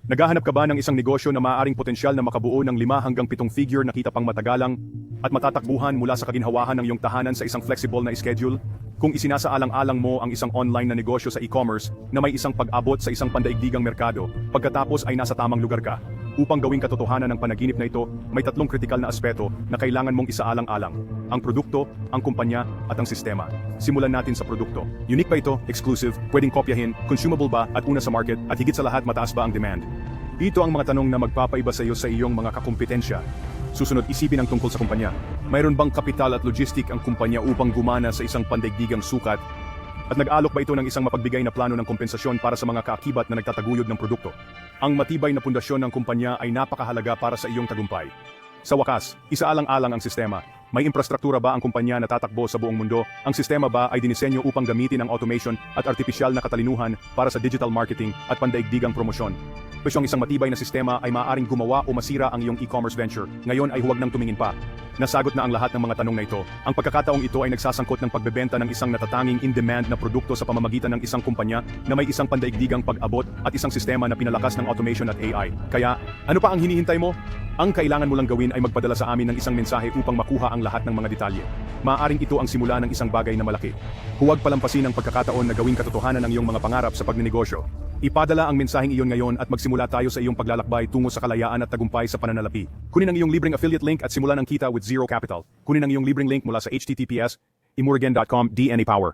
Naghahanap ka ba ng isang negosyo na maaaring potensyal na makabuo ng 5 hanggang 7 figure na kita pang matagalang at matatakbuhan mula sa kaginhawahan ng iyong tahanan sa isang flexible na schedule? Kung isinasaalang-alang mo ang isang online na negosyo sa e-commerce na may isang pag-abot sa isang pandaigdigang merkado, pagkatapos ay nasa tamang lugar ka. Upang gawing katotohanan ng panaginip na ito, may 3 kritikal na aspeto na kailangan mong isaalang-alang: ang produkto, ang kumpanya, at ang sistema. Simulan natin sa produkto. Unique ba ito? Exclusive? Pwedeng kopyahin? Consumable ba? At una sa market? At higit sa lahat, mataas ba ang demand? Ito ang mga tanong na magpapaiba sa iyo sa iyong mga kakumpetensya. Susunod, isipin ang tungkol sa kumpanya. Mayroon bang kapital at logistic ang kumpanya upang gumana sa isang pandaigdigang sukat? At nag-alok ba ito ng isang mapagbigay na plano ng kompensasyon para sa mga kaakibat na nagtataguyod ng produkto? Ang matibay na pundasyon ng kumpanya ay napakahalaga para sa iyong tagumpay. Sa wakas, isaalang-alang ang sistema. May infrastruktura ba ang kumpanya na tatakbo sa buong mundo? Ang sistema ba ay dinisenyo upang gamitin ang automation at artipisyal na katalinuhan para sa digital marketing at pandaigdigang promosyon? Ang isang matibay na sistema ay maaaring gumawa o masira ang iyong e-commerce venture. Ngayon ay huwag nang tumingin pa. Nasagot na ang lahat ng mga tanong na ito. Ang pagkakataong ito ay nagsasangkot ng pagbebenta ng isang natatanging in-demand na produkto sa pamamagitan ng isang kumpanya na may isang pandaigdigang pag-abot at isang sistema na pinalakas ng automation at AI. Kaya, ano pa ang hinihintay mo? Ang kailangan mo lang gawin ay magpadala sa amin ng isang mensahe upang makuha ang lahat ng mga detalye. Maaaring ito ang simula ng isang bagay na malaki. Huwag palampasin ang pagkakataon na gawing katotohanan ang iyong mga pangarap sa pagnenegosyo. Ipadala ang mensaheng iyon ngayon at magsimula tayo sa iyong paglalakbay tungo sa kalayaan at tagumpay sa pananalapi. Kunin ang iyong libreng affiliate link at simulan ang kita with zero capital. Kunin ang iyong libreng link mula sa https://imurigan.com/DNA Power.